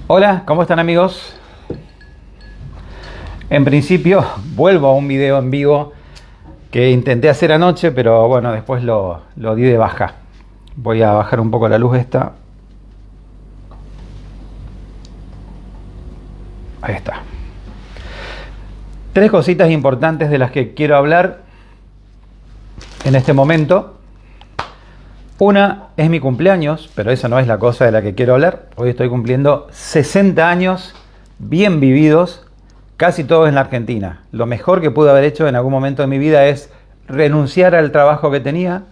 Hola, ¿cómo están amigos? En principio vuelvo a un video en vivo que intenté hacer anoche, pero bueno, después lo di de baja. Voy a bajar un poco la luz esta. Ahí está. Tres cositas importantes de las que quiero hablar en este momento. Una es mi cumpleaños, pero esa no es la cosa de la que quiero hablar. Hoy estoy cumpliendo 60 años bien vividos, casi todos en la Argentina. Lo mejor que pude haber hecho en algún momento de mi vida es renunciar al trabajo que tenía,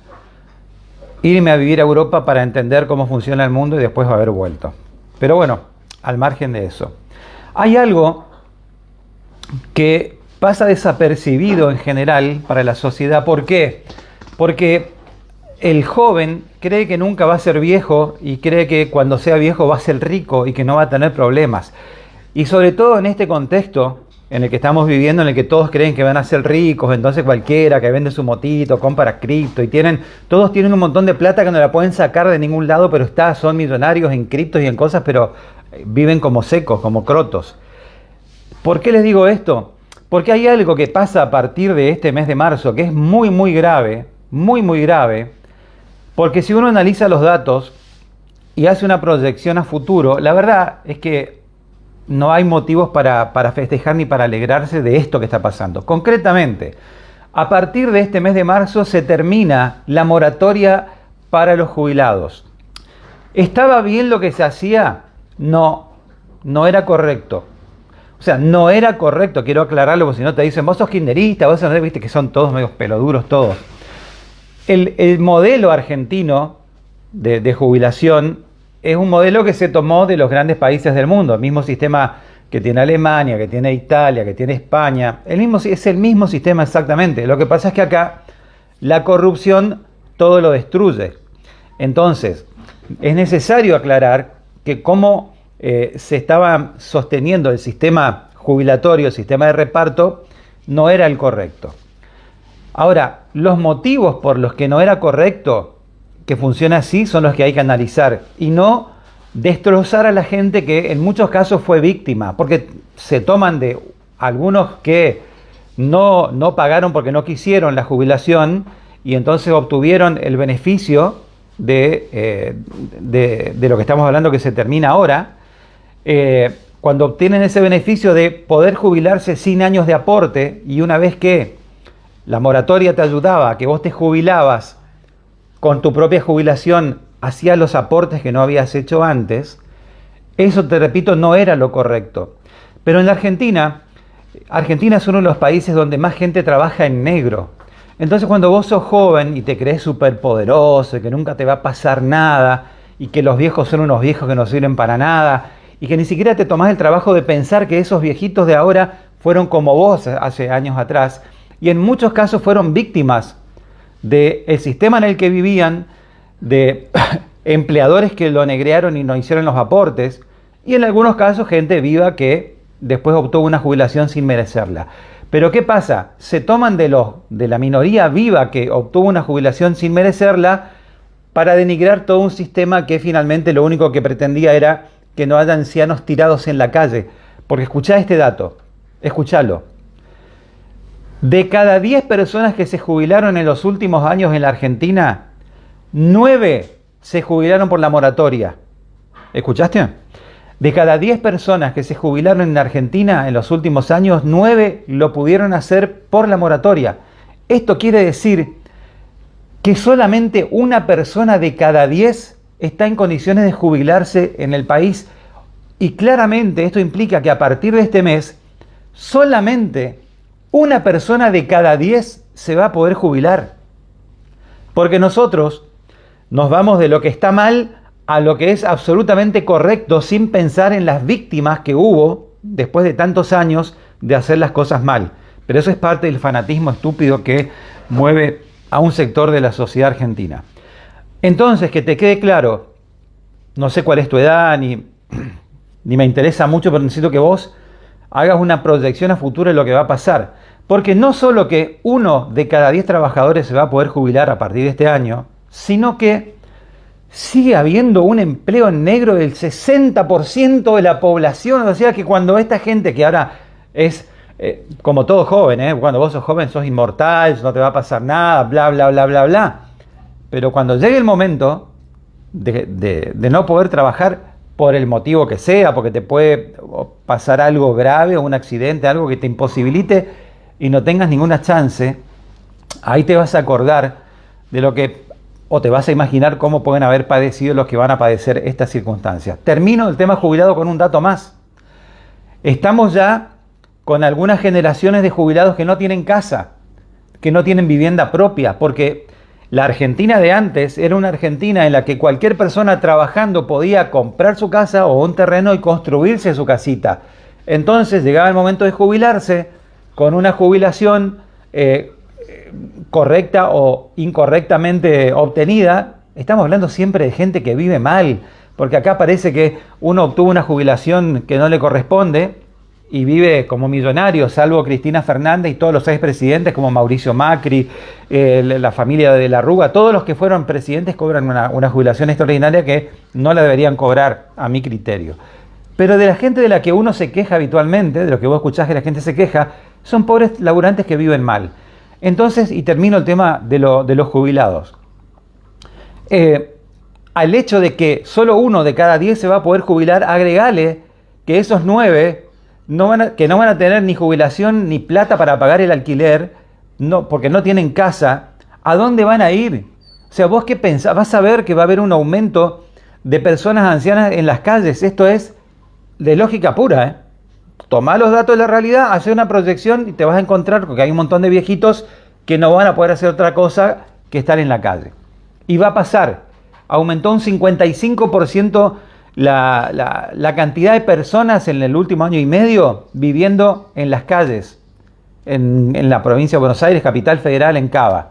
irme a vivir a Europa para entender cómo funciona el mundo y después haber vuelto. Pero bueno, al margen de eso, hay algo que pasa desapercibido en general para la sociedad. ¿Por qué? Porque el joven cree que nunca va a ser viejo y cree que cuando sea viejo va a ser rico y que no va a tener problemas. Y sobre todo en este contexto en el que estamos viviendo, en el que todos creen que van a ser ricos, entonces cualquiera que vende su motito, compra cripto y todos tienen un montón de plata que no la pueden sacar de ningún lado, pero son millonarios en criptos y en cosas, pero viven como secos, como crotos. ¿Por qué les digo esto? Porque hay algo que pasa a partir de este mes de marzo que es muy grave, muy grave. Porque si uno analiza los datos y hace una proyección a futuro, la verdad es que no hay motivos para festejar ni para alegrarse de esto que está pasando. Concretamente, a partir de este mes de marzo se termina la moratoria para los jubilados. ¿Estaba bien lo que se hacía? No era correcto. O sea, no era correcto, quiero aclararlo, porque si no te dicen, vos sos kirchnerista, vos no, viste que son todos medios peloduros todos. El modelo argentino de jubilación es un modelo que se tomó de los grandes países del mundo, el mismo sistema que tiene Alemania, que tiene Italia, que tiene España, es el mismo sistema exactamente. Lo que pasa es que acá la corrupción todo lo destruye. Entonces, es necesario aclarar que cómo se estaba sosteniendo el sistema jubilatorio, el sistema de reparto, no era el correcto. Ahora, los motivos por los que no era correcto que funcione así son los que hay que analizar y no destrozar a la gente que en muchos casos fue víctima, porque se toman de algunos que no pagaron porque no quisieron la jubilación y entonces obtuvieron el beneficio de lo que estamos hablando que se termina ahora. Cuando obtienen ese beneficio de poder jubilarse sin años de aporte y una vez que la moratoria te ayudaba a que vos te jubilabas con tu propia jubilación, hacías los aportes que no habías hecho antes, eso, te repito, no era lo correcto. Pero en la Argentina es uno de los países donde más gente trabaja en negro. Entonces cuando vos sos joven y te crees súper poderoso, y que nunca te va a pasar nada, y que los viejos son unos viejos que no sirven para nada, y que ni siquiera te tomás el trabajo de pensar que esos viejitos de ahora fueron como vos hace años atrás, y en muchos casos fueron víctimas del sistema en el que vivían, de empleadores que lo negrearon y no hicieron los aportes, y en algunos casos gente viva que después obtuvo una jubilación sin merecerla. Pero ¿qué pasa? Se toman de la minoría viva que obtuvo una jubilación sin merecerla para denigrar todo un sistema que finalmente lo único que pretendía era que no haya ancianos tirados en la calle. Porque escuchá este dato, escuchalo. De cada 10 personas que se jubilaron en los últimos años en la Argentina, 9 se jubilaron por la moratoria. ¿Escuchaste? De cada 10 personas que se jubilaron en Argentina en los últimos años, 9 lo pudieron hacer por la moratoria. Esto quiere decir que solamente una persona de cada 10 está en condiciones de jubilarse en el país. Y claramente esto implica que a partir de este mes, solamente una persona de cada 10 se va a poder jubilar. Porque nosotros nos vamos de lo que está mal a lo que es absolutamente correcto sin pensar en las víctimas que hubo después de tantos años de hacer las cosas mal. Pero eso es parte del fanatismo estúpido que mueve a un sector de la sociedad argentina. Entonces, que te quede claro, no sé cuál es tu edad, ni me interesa mucho, pero necesito que vos hagas una proyección a futuro de lo que va a pasar. Porque no solo que 1 de cada 10 trabajadores se va a poder jubilar a partir de este año, sino que sigue habiendo un empleo negro del 60% de la población. O sea que cuando esta gente que ahora es, como todo joven, cuando vos sos joven sos inmortal, no te va a pasar nada, bla, bla, bla, bla, bla. Pero cuando llegue el momento de no poder trabajar por el motivo que sea, porque te puede pasar algo grave o un accidente, algo que te imposibilite y no tengas ninguna chance, ahí te vas a acordar de lo que, o te vas a imaginar cómo pueden haber padecido los que van a padecer estas circunstancias. Termino el tema jubilado con un dato más. Estamos ya con algunas generaciones de jubilados que no tienen casa, que no tienen vivienda propia, porque la Argentina de antes era una Argentina en la que cualquier persona trabajando podía comprar su casa o un terreno y construirse su casita. Entonces llegaba el momento de jubilarse con una jubilación correcta o incorrectamente obtenida. Estamos hablando siempre de gente que vive mal, porque acá parece que uno obtuvo una jubilación que no le corresponde y vive como millonario, salvo Cristina Fernández y todos los expresidentes como Mauricio Macri, la familia de la Rúa. Todos los que fueron presidentes cobran una jubilación extraordinaria que no la deberían cobrar a mi criterio. Pero de la gente de la que uno se queja habitualmente, de lo que vos escuchás que la gente se queja, son pobres laburantes que viven mal. Entonces, y termino el tema de los jubilados. Al hecho de que solo 1 de cada 10 se va a poder jubilar, agregale que esos 9 que no van a tener ni jubilación ni plata para pagar el alquiler, porque no tienen casa. ¿A dónde van a ir? O sea, ¿vos qué pensás? Vas a ver que va a haber un aumento de personas ancianas en las calles. Esto es de lógica pura, Tomá los datos de la realidad, hace una proyección y te vas a encontrar porque hay un montón de viejitos que no van a poder hacer otra cosa que estar en la calle. Y va a pasar. Aumentó un 55% la cantidad de personas en el último año y medio viviendo en las calles, en la provincia de Buenos Aires, capital federal, en Cava.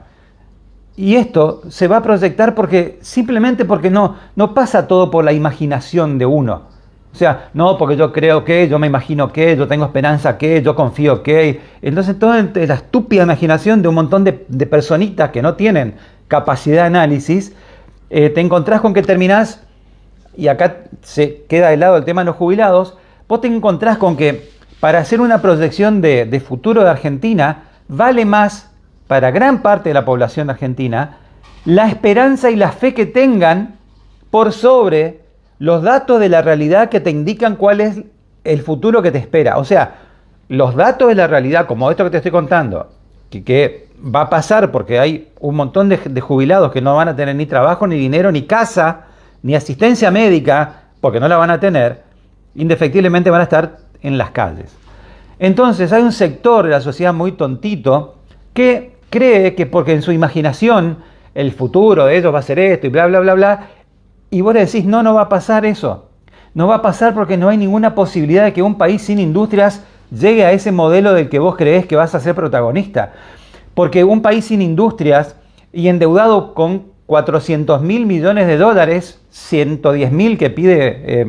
Y esto se va a proyectar simplemente porque no pasa todo por la imaginación de uno. O sea, no, porque yo creo que, yo me imagino que, yo tengo esperanza que, yo confío que. Entonces, toda la estúpida imaginación de un montón de personitas que no tienen capacidad de análisis, te encontrás con que terminás, y acá se queda de lado el tema de los jubilados, vos te encontrás con que para hacer una proyección de futuro de Argentina, vale más para gran parte de la población argentina la esperanza y la fe que tengan por sobre los datos de la realidad que te indican cuál es el futuro que te espera. O sea, los datos de la realidad, como esto que te estoy contando, que va a pasar porque hay un montón de jubilados que no van a tener ni trabajo, ni dinero, ni casa, ni asistencia médica, porque no la van a tener, indefectiblemente van a estar en las calles. Entonces hay un sector de la sociedad muy tontito que cree que porque en su imaginación el futuro de ellos va a ser esto y bla, bla, bla, bla, y vos le decís, no va a pasar eso. No va a pasar porque no hay ninguna posibilidad de que un país sin industrias llegue a ese modelo del que vos creés que vas a ser protagonista. Porque un país sin industrias y endeudado con 400.000 millones de dólares, 110.000 que pide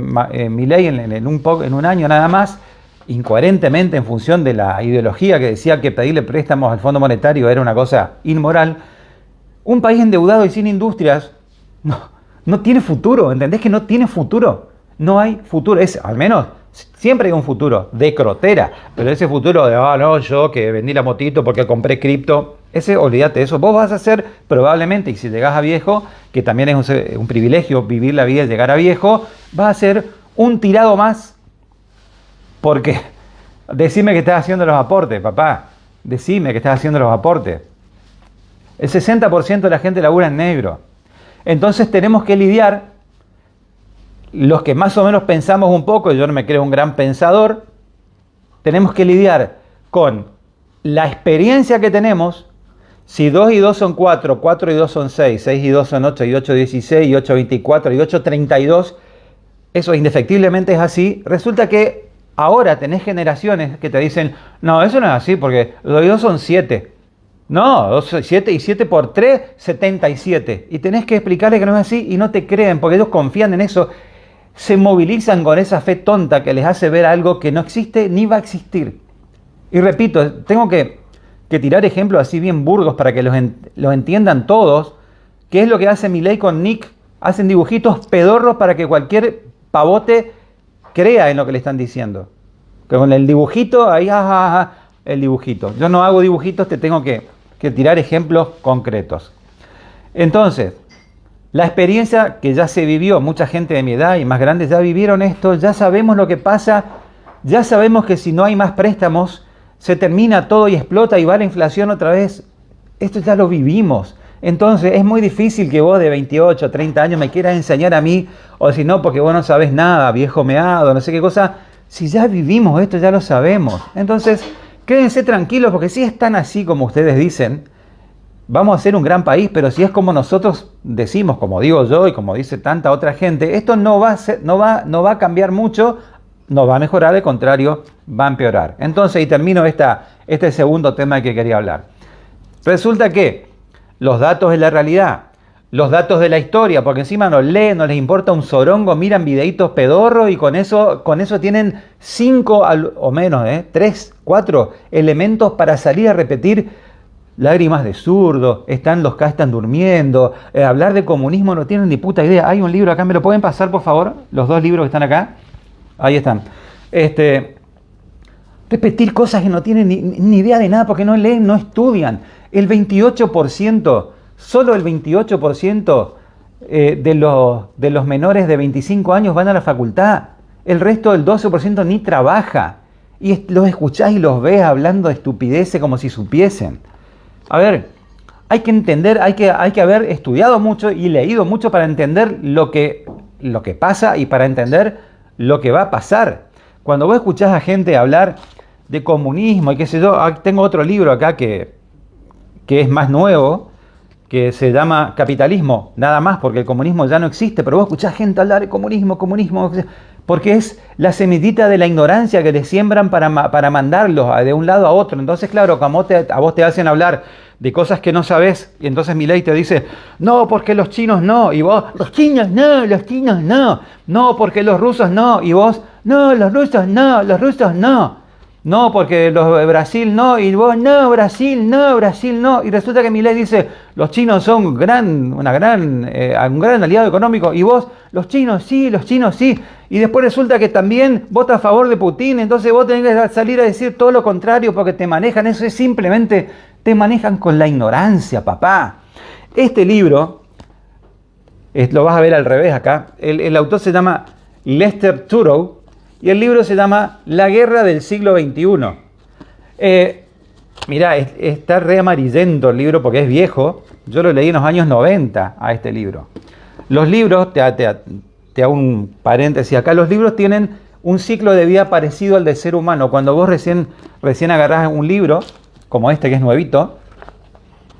Milei en un año nada más, incoherentemente en función de la ideología que decía que pedirle préstamos al Fondo Monetario era una cosa inmoral. Un país endeudado y sin industrias no tiene futuro, ¿entendés que no tiene futuro? No hay futuro, al menos siempre hay un futuro de crotera, pero ese futuro de, yo que vendí la motito porque compré cripto, olvídate de eso. Vos vas a ser probablemente, y si llegás a viejo, que también es un privilegio vivir la vida y llegar a viejo, vas a ser un tirado más, porque decime que estás haciendo los aportes, papá, decime que estás haciendo los aportes. El 60% de la gente labura en negro. Entonces tenemos que lidiar, los que más o menos pensamos un poco, yo no me creo un gran pensador, tenemos que lidiar con la experiencia que tenemos. Si 2 y 2 son 4, 4 y 2 son 6, 6 y 2 son 8, y 8 16, y 8 24, y 8 32, eso indefectiblemente es así. Resulta que ahora tenés generaciones que te dicen, no, eso no es así, porque 2 y 2 son 7. No, 7 y 7 por 3, 77. Y tenés que explicarles que no es así y no te creen, porque ellos confían en eso. Se movilizan con esa fe tonta que les hace ver algo que no existe ni va a existir. Y repito, tengo que tirar ejemplos así bien burdos para que los entiendan todos, qué es lo que hace Milei con Nick hacen dibujitos pedorros para que cualquier pavote crea en lo que le están diciendo. Que con el dibujito, ahí, el dibujito. Yo no hago dibujitos, te tengo que tirar ejemplos concretos. Entonces, la experiencia que ya se vivió, mucha gente de mi edad y más grande ya vivieron esto, ya sabemos lo que pasa, ya sabemos que si no hay más préstamos, se termina todo y explota y va la inflación otra vez. Esto ya lo vivimos. Entonces es muy difícil que vos de 28, 30 años me quieras enseñar a mí, o si no, porque vos no sabés nada, viejo meado, no sé qué cosa. Si ya vivimos esto, ya lo sabemos. Entonces, quédense tranquilos, porque si es tan así como ustedes dicen, vamos a ser un gran país, pero si es como nosotros decimos, como digo yo y como dice tanta otra gente, esto no va a cambiar mucho, no va a mejorar, al contrario, va a empeorar. Entonces, y termino este segundo tema que quería hablar. Resulta que los datos de la realidad, los datos de la historia, porque encima no leen, no les importa un sorongo, miran videitos pedorros y con eso tienen 5 o menos, 3, 4 elementos para salir a repetir lágrimas de zurdo, los que están durmiendo, hablar de comunismo no tienen ni puta idea. Hay un libro acá, ¿me lo pueden pasar por favor? Los 2 libros que están acá, ahí están. Repetir cosas que no tienen ni idea de nada porque no leen, no estudian. El 28%, solo el 28% de los menores de 25 años van a la facultad. El resto del 12% ni trabaja. Y los escuchás y los ves hablando de estupideces como si supiesen. A ver, hay que entender, hay que haber estudiado mucho y leído mucho para entender lo que pasa y para entender lo que va a pasar. Cuando vos escuchás a gente hablar de comunismo y qué sé yo, tengo otro libro acá que es más nuevo, que se llama Capitalismo, nada más, porque el comunismo ya no existe, pero vos escuchás gente hablar de comunismo, porque es la semillita de la ignorancia que le siembran para mandarlos de un lado a otro. Entonces, claro, como a vos te hacen hablar de cosas que no sabés, y entonces Milei te dice, no, porque los chinos no, y vos, los chinos no, no, porque los rusos no, y vos, no, los rusos no. No, porque Brasil no, y vos, no, Brasil no. Y resulta que Milei dice, los chinos son un gran aliado económico. Y vos, los chinos sí. Y después resulta que también vota a favor de Putin. Entonces vos tenés que salir a decir todo lo contrario porque te manejan. Eso es simplemente, te manejan con la ignorancia, papá. Este libro, lo vas a ver al revés acá. El autor se llama Lester Turow. Y el libro se llama La guerra del siglo XXI. Mirá, está re amarillento el libro porque es viejo. Yo lo leí en los años 90 a este libro. Los libros, te hago un paréntesis acá, los libros tienen un ciclo de vida parecido al del ser humano. Cuando vos recién agarrás un libro, como este que es nuevito,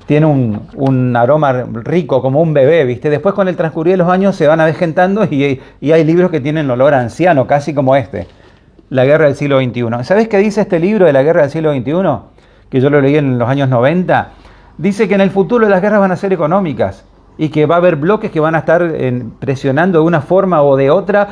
tiene un aroma rico, como un bebé, ¿viste? Después con el transcurrir de los años se van avejentando y hay libros que tienen olor a anciano, casi como este, La guerra del siglo XXI. ¿Sabés qué dice este libro de La guerra del siglo XXI? Que yo lo leí en los años 90. Dice que en el futuro las guerras van a ser económicas y que va a haber bloques que van a estar presionando de una forma o de otra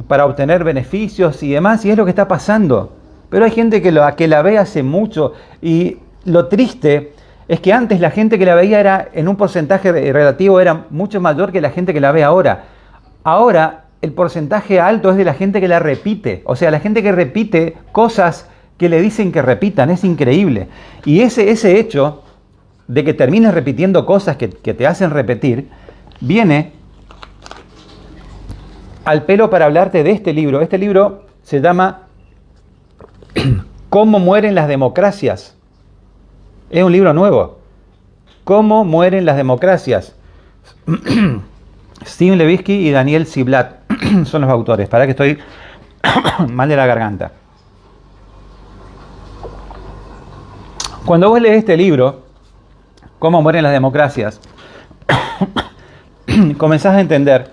para obtener beneficios y demás, y es lo que está pasando. Pero hay gente que la ve hace mucho, y lo triste es que antes la gente que la veía era, en un porcentaje relativo, era mucho mayor que la gente que la ve ahora. Ahora el porcentaje alto es de la gente que la repite. O sea, la gente que repite cosas que le dicen que repitan. Es increíble. Y ese hecho de que termines repitiendo cosas que te hacen repetir, viene al pelo para hablarte de este libro. Este libro se llama ¿Cómo mueren las democracias? Es un libro nuevo. ¿Cómo mueren las democracias? Steve Levitsky y Daniel Ziblatt son los autores. Para que estoy mal de la garganta. Cuando vos lees este libro, ¿Cómo mueren las democracias?, comenzás a entender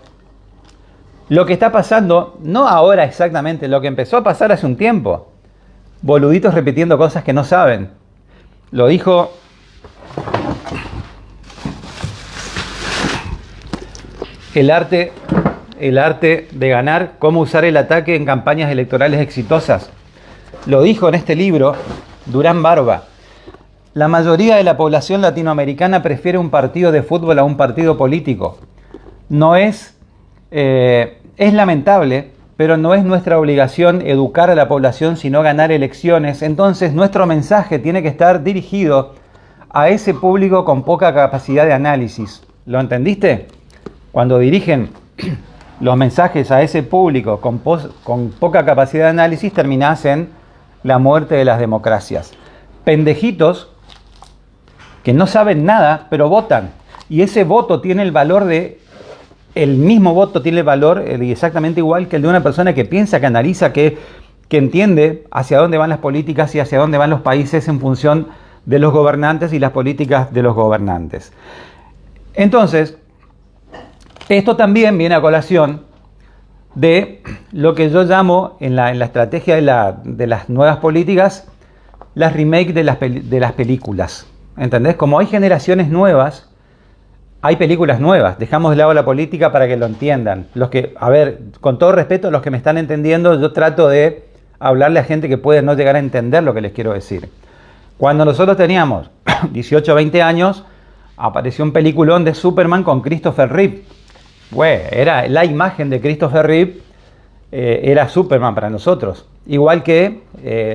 lo que está pasando, no ahora exactamente, lo que empezó a pasar hace un tiempo. Boluditos repitiendo cosas que no saben. Lo dijo el arte de ganar, cómo usar el ataque en campañas electorales exitosas. Lo dijo en este libro Durán Barba. La mayoría de la población latinoamericana prefiere un partido de fútbol a un partido político. no es, es lamentable, pero no es nuestra obligación educar a la población, sino ganar elecciones. Entonces nuestro mensaje tiene que estar dirigido a ese público con poca capacidad de análisis. ¿Lo entendiste? Cuando dirigen los mensajes a ese público con poca capacidad de análisis, terminás en la muerte de las democracias. Pendejitos que no saben nada, pero votan. Y ese voto tiene el valor el mismo voto tiene el valor exactamente igual que el de una persona que piensa, que analiza, que entiende hacia dónde van las políticas y hacia dónde van los países en función de los gobernantes y las políticas de los gobernantes. Entonces, esto también viene a colación de lo que yo llamo en la estrategia de las nuevas políticas, las remakes de las películas. ¿Entendés? Como hay generaciones nuevas, hay películas nuevas. Dejamos de lado la política para que lo entiendan. A ver, con todo respeto a los que me están entendiendo, yo trato de hablarle a gente que puede no llegar a entender lo que les quiero decir. Cuando nosotros teníamos 18 o 20 años, apareció un peliculón de Superman con Christopher Reeve. Era la imagen de Christopher Reeve, era Superman para nosotros. Igual que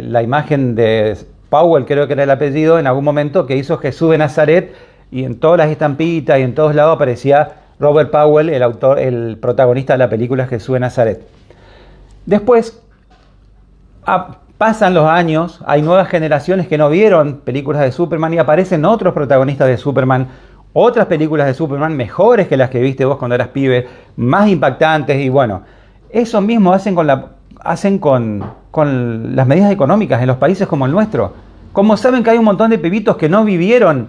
la imagen de Powell, creo que era el apellido, en algún momento, que hizo Jesús de Nazaret, y en todas las estampitas y en todos lados aparecía Robert Powell, el protagonista de la película Jesús de Nazaret. Después pasan los años, hay nuevas generaciones que no vieron películas de Superman y aparecen otros protagonistas de Superman, otras películas de Superman mejores que las que viste vos cuando eras pibe, más impactantes, y bueno, eso mismo hacen con las medidas económicas en los países como el nuestro. Como saben que hay un montón de pibitos que no vivieron,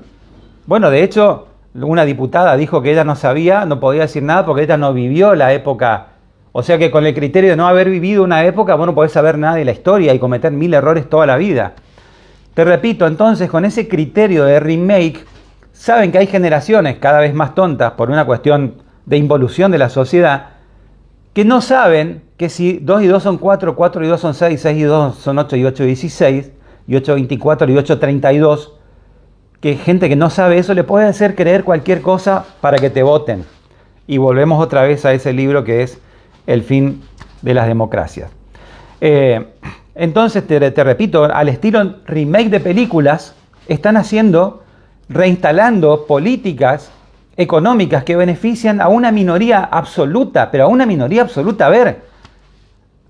bueno, de hecho, una diputada dijo que ella no sabía, no podía decir nada porque ella no vivió la época. O sea que con el criterio de no haber vivido una época, vos no podés saber nada de la historia y cometer 1000 errores toda la vida. Te repito, entonces, con ese criterio de remake, saben que hay generaciones cada vez más tontas por una cuestión de involución de la sociedad, que no saben que si 2 y 2 son 4, 4 y 2 son 6, 6 y 2 son 8 y 8 16, y 8 24 y 8 32, que gente que no sabe eso le puede hacer creer cualquier cosa para que te voten. Y volvemos otra vez a ese libro que es El fin de las democracias. Entonces, te repito, al estilo remake de películas, están reinstalando políticas económicas que benefician a una minoría absoluta, pero a una minoría absoluta. A ver,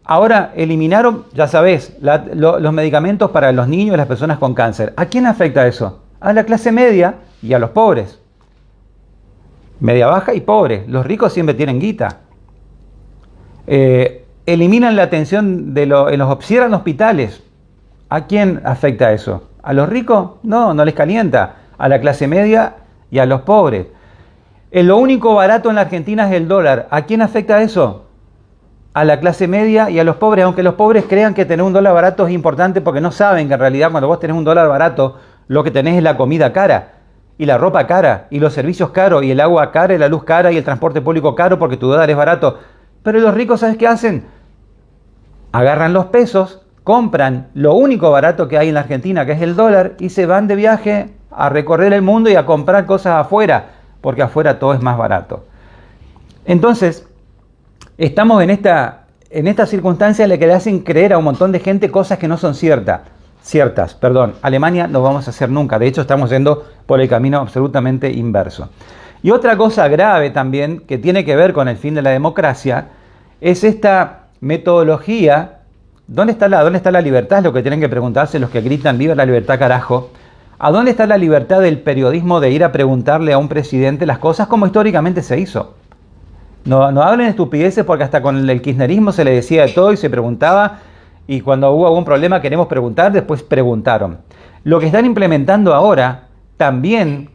ahora eliminaron, ya sabés, los medicamentos para los niños y las personas con cáncer. ¿A quién afecta eso? A la clase media y a los pobres. Media baja y pobre. Los ricos siempre tienen guita. Eliminan la atención cierran hospitales. ¿A quién afecta eso? ¿A los ricos? No, no les calienta. A la clase media y a los pobres. Lo único barato en la Argentina es el dólar. ¿A quién afecta eso? A la clase media y a los pobres, aunque los pobres crean que tener un dólar barato es importante porque no saben que en realidad cuando vos tenés un dólar barato, lo que tenés es la comida cara, y la ropa cara, y los servicios caros, y el agua cara, y la luz cara, y el transporte público caro porque tu dólar es barato. Pero los ricos, ¿sabes qué hacen? Agarran los pesos, compran lo único barato que hay en la Argentina, que es el dólar, y se van de viaje a recorrer el mundo y a comprar cosas afuera, porque afuera todo es más barato. Entonces, estamos en esta circunstancia en la que le hacen creer a un montón de gente cosas que no son ciertas. Alemania no vamos a hacer nunca. De hecho, estamos yendo por el camino absolutamente inverso. Y otra cosa grave también, que tiene que ver con el fin de la democracia, es esta metodología. ¿Dónde está la libertad? Es lo que tienen que preguntarse los que gritan ¡viva la libertad, carajo! ¿A dónde está la libertad del periodismo de ir a preguntarle a un presidente las cosas como históricamente se hizo? No hablen estupideces porque hasta con el kirchnerismo se le decía de todo y se preguntaba, y cuando hubo algún problema queremos preguntar, después preguntaron. Lo que están implementando ahora, también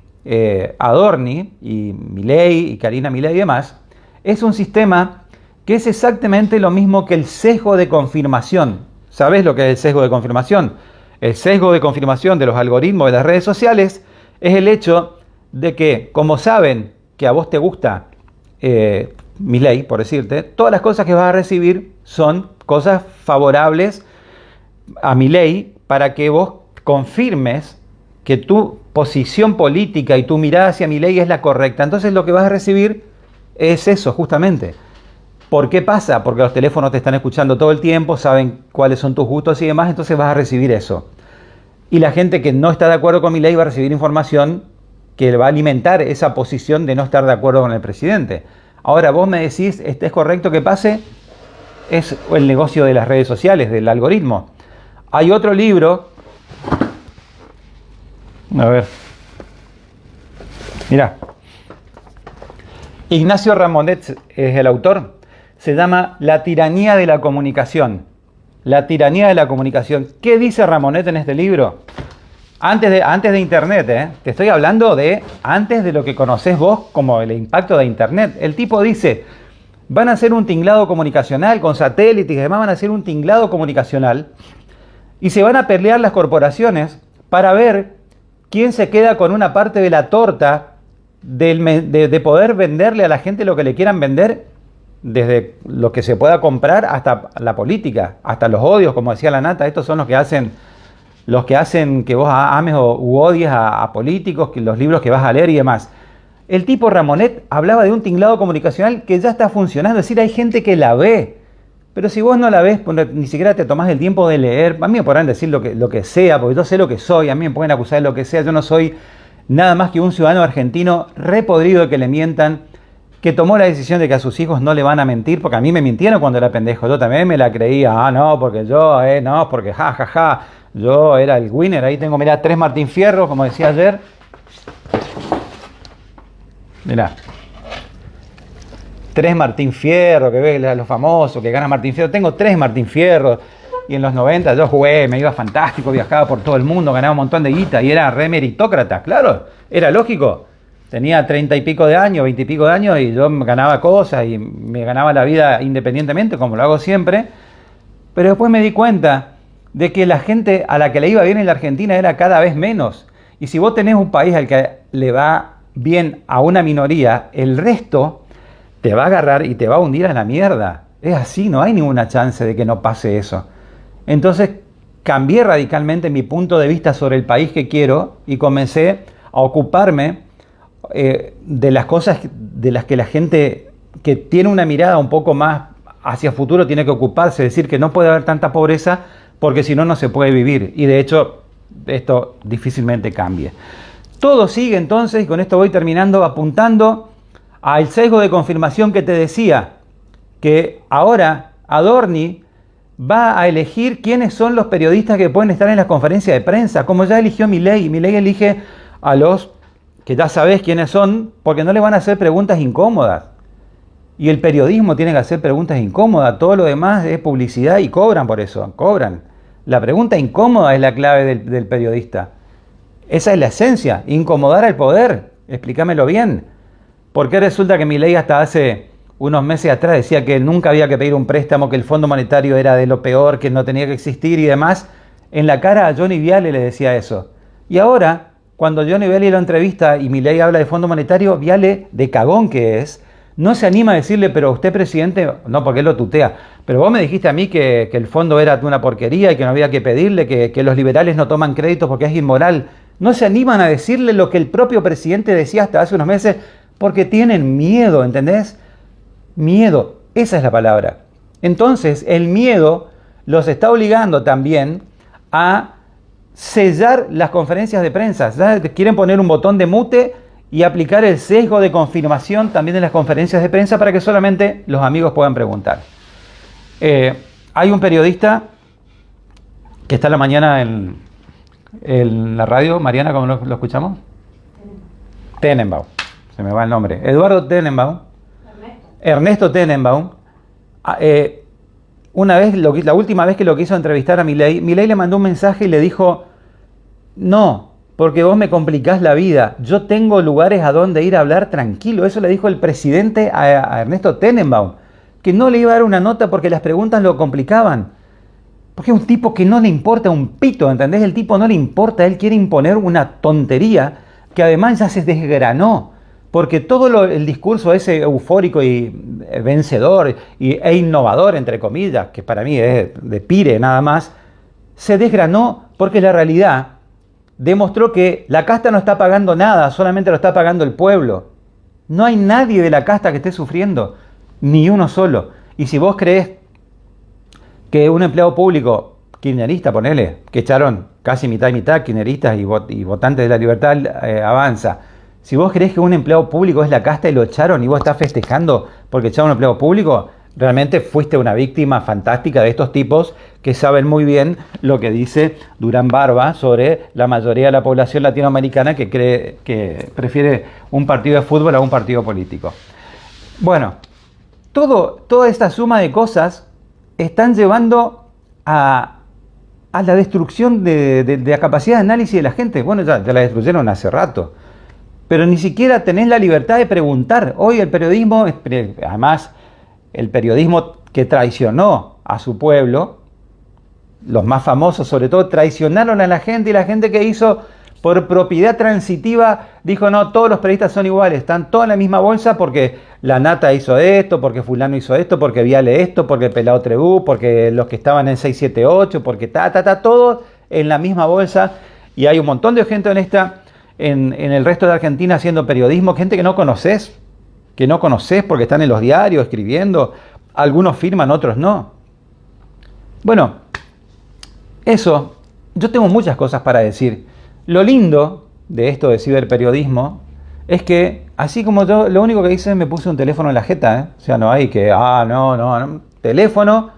Adorni y Milei y Karina Milei y demás, es un sistema que es exactamente lo mismo que el sesgo de confirmación. ¿Sabés lo que es el sesgo de confirmación? El sesgo de confirmación de los algoritmos de las redes sociales es el hecho de que, como saben que a vos te gusta Milei, por decirte, todas las cosas que vas a recibir son cosas favorables a Milei para que vos confirmes que tu posición política y tu mirada hacia Milei es la correcta. Entonces lo que vas a recibir es eso justamente. ¿Por qué pasa? Porque los teléfonos te están escuchando todo el tiempo, saben cuáles son tus gustos y demás, entonces vas a recibir eso. Y la gente que no está de acuerdo con Milei va a recibir información que va a alimentar esa posición de no estar de acuerdo con el presidente. Ahora, vos me decís, ¿es correcto que pase? Es el negocio de las redes sociales, del algoritmo. Hay otro libro. A ver. Mirá. Ignacio Ramonet es el autor. Se llama La tiranía de la comunicación. La tiranía de la comunicación. ¿Qué dice Ramonet en este libro? Antes de Internet, te estoy hablando de antes de lo que conocés vos como el impacto de Internet. El tipo dice, van a hacer un tinglado comunicacional con satélites y demás, van a hacer un tinglado comunicacional y se van a pelear las corporaciones para ver quién se queda con una parte de la torta de poder venderle a la gente lo que le quieran vender, desde lo que se pueda comprar hasta la política, hasta los odios, como decía la Nata. Estos son los que hacen que vos ames u odies a políticos, que los libros que vas a leer y demás. El tipo Ramonet hablaba de un tinglado comunicacional que ya está funcionando, es decir, hay gente que la ve. Pero si vos no la ves, ni siquiera te tomás el tiempo de leer, a mí me podrán decir lo que sea, porque yo sé lo que soy, a mí me pueden acusar de lo que sea, yo no soy nada más que un ciudadano argentino repodrido de que le mientan, que tomó la decisión de que a sus hijos no le van a mentir, porque a mí me mintieron cuando era pendejo, yo también me la creía, no, porque yo, no, porque yo era el winner, ahí tengo, mirá, 3 Martín Fierro, como decía ayer, mirá, 3 Martín Fierro, que ve los famosos, que gana Martín Fierro, tengo 3 Martín Fierro, y en los 90 yo jugué, me iba fantástico, viajaba por todo el mundo, ganaba un montón de guita, y era re meritócrata, claro, era lógico. Tenía 30 y pico de años, 20 y pico de años y yo ganaba cosas y me ganaba la vida independientemente, como lo hago siempre. Pero después me di cuenta de que la gente a la que le iba bien en la Argentina era cada vez menos. Y si vos tenés un país al que le va bien a una minoría, el resto te va a agarrar y te va a hundir a la mierda. Es así, no hay ninguna chance de que no pase eso. Entonces cambié radicalmente mi punto de vista sobre el país que quiero y comencé a ocuparme de las cosas de las que la gente que tiene una mirada un poco más hacia el futuro tiene que ocuparse, es decir, que no puede haber tanta pobreza porque si no, no se puede vivir. Y de hecho, esto difícilmente cambie. Todo sigue entonces, y con esto voy terminando, apuntando al sesgo de confirmación que te decía, que ahora Adorni va a elegir quiénes son los periodistas que pueden estar en las conferencias de prensa, como ya eligió Milei. Milei elige a los que ya sabés quiénes son, porque no le van a hacer preguntas incómodas. Y el periodismo tiene que hacer preguntas incómodas, todo lo demás es publicidad y cobran por eso, cobran. La pregunta incómoda es la clave del periodista. Esa es la esencia, incomodar al poder, explícamelo bien. ¿Por qué resulta que Milei hasta hace unos meses atrás decía que nunca había que pedir un préstamo, que el Fondo Monetario era de lo peor, que no tenía que existir y demás? En la cara a Johnny Viale le decía eso. Y ahora, cuando Johnny Viale lo entrevista y Milei habla de Fondo Monetario, Viale, de cagón que es, no se anima a decirle, pero usted, presidente, no, porque él lo tutea, pero vos me dijiste a mí que el fondo era una porquería y que no había que pedirle, que los liberales no toman créditos porque es inmoral. No se animan a decirle lo que el propio presidente decía hasta hace unos meses porque tienen miedo, ¿entendés? Miedo, esa es la palabra. Entonces, el miedo los está obligando también a sellar las conferencias de prensa. ¿Ya? Quieren poner un botón de mute y aplicar el sesgo de confirmación también en las conferencias de prensa para que solamente los amigos puedan preguntar. Hay un periodista que está en la mañana en la radio, Mariana, ¿cómo lo escuchamos? Tenenbaum, se me va el nombre. Eduardo Tenenbaum. Ernesto Tenenbaum. La última vez que lo quiso entrevistar a Milei le mandó un mensaje y le dijo, no, porque vos me complicás la vida, yo tengo lugares a donde ir a hablar tranquilo. Eso le dijo el presidente a Ernesto Tenenbaum, que no le iba a dar una nota porque las preguntas lo complicaban. Porque es un tipo que no le importa un pito, ¿entendés? El tipo no le importa, él quiere imponer una tontería que además ya se desgranó. Porque todo el discurso ese eufórico y vencedor e innovador, entre comillas, que para mí es de pire nada más, se desgranó porque la realidad demostró que la casta no está pagando nada, solamente lo está pagando el pueblo. No hay nadie de la casta que esté sufriendo, ni uno solo. Y si vos creés que un empleado público, kirchnerista, ponele, que echaron casi mitad y mitad, kirchneristas y votantes de la Libertad Avanza, si vos creés que un empleado público es la casta y lo echaron y vos estás festejando porque echaron un empleado público, realmente fuiste una víctima fantástica de estos tipos que saben muy bien lo que dice Durán Barba sobre la mayoría de la población latinoamericana que prefiere un partido de fútbol a un partido político. Bueno, toda esta suma de cosas están llevando a la destrucción de la capacidad de análisis de la gente. Bueno, ya la destruyeron hace rato, pero ni siquiera tenés la libertad de preguntar. Hoy el periodismo, además el periodismo que traicionó a su pueblo, los más famosos sobre todo, traicionaron a la gente, y la gente que hizo por propiedad transitiva dijo: no, todos los periodistas son iguales, están todos en la misma bolsa porque la Nata hizo esto, porque fulano hizo esto, porque Viale esto, porque Pelao Trebú, porque los que estaban en 678, porque todos en la misma bolsa. Y hay un montón de gente honesta en el resto de Argentina haciendo periodismo, gente que no conoces porque están en los diarios escribiendo, algunos firman, otros no. Bueno, eso, yo tengo muchas cosas para decir. Lo lindo de esto de ciberperiodismo es que, así como yo, lo único que hice es me puse un teléfono en la jeta, ¿eh? O sea, no hay que, no, teléfono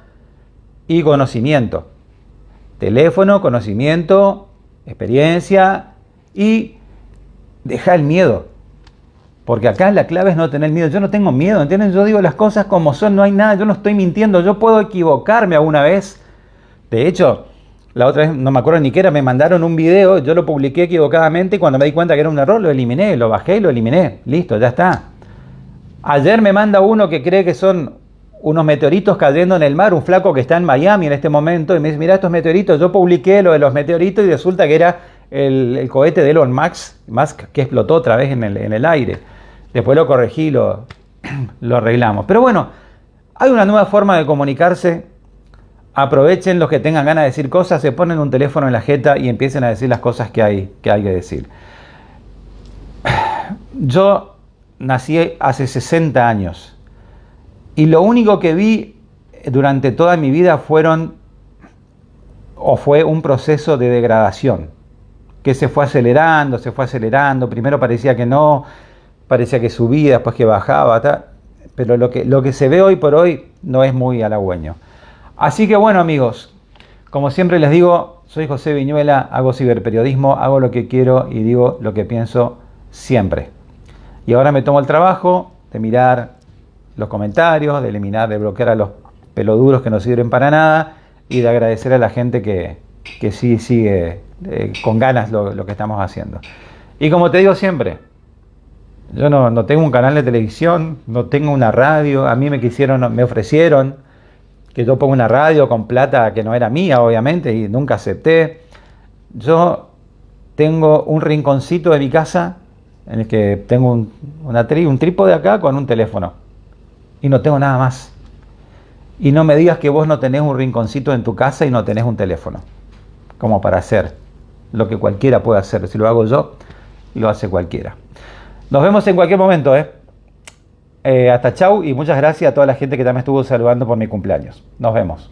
y conocimiento. Teléfono, conocimiento, experiencia y deja el miedo. Porque acá la clave es no tener miedo. Yo no tengo miedo, ¿entienden? Yo digo las cosas como son, no hay nada, yo no estoy mintiendo, yo puedo equivocarme alguna vez. De hecho, la otra vez, no me acuerdo ni qué era, me mandaron un video, yo lo publiqué equivocadamente y cuando me di cuenta que era un error, lo eliminé, lo bajé y lo eliminé. Listo, ya está. Ayer me manda uno que cree que son unos meteoritos cayendo en el mar, un flaco que está en Miami en este momento, y me dice: mira estos meteoritos. Yo publiqué lo de los meteoritos y resulta que era el cohete de Elon Musk que explotó otra vez en el aire. Después lo corregí, lo arreglamos. Pero bueno, hay una nueva forma de comunicarse. Aprovechen los que tengan ganas de decir cosas, se ponen un teléfono en la jeta y empiecen a decir las cosas que hay que decir. Yo nací hace 60 años y lo único que vi durante toda mi vida fue un proceso de degradación que se fue acelerando. Primero parecía que no, parecía que subía, después que bajaba, pero lo que se ve hoy por hoy no es muy halagüeño. Así que bueno, amigos, como siempre les digo, soy José Viñuela, hago ciberperiodismo, hago lo que quiero y digo lo que pienso siempre. Y ahora me tomo el trabajo de mirar los comentarios, de eliminar, de bloquear a los peloduros que no sirven para nada y de agradecer a la gente que sí sigue con ganas lo que estamos haciendo. Y como te digo siempre, yo no tengo un canal de televisión, no tengo una radio. A mí me ofrecieron que yo ponga una radio con plata que no era mía, obviamente, y nunca acepté. Yo tengo un rinconcito de mi casa en el que tengo un trípode acá con un teléfono y no tengo nada más. Y no me digas que vos no tenés un rinconcito en tu casa y no tenés un teléfono como para hacer lo que cualquiera puede hacer. Si lo hago yo, lo hace cualquiera. Nos vemos en cualquier momento, hasta chau y muchas gracias a toda la gente que también estuvo saludando por mi cumpleaños. Nos vemos.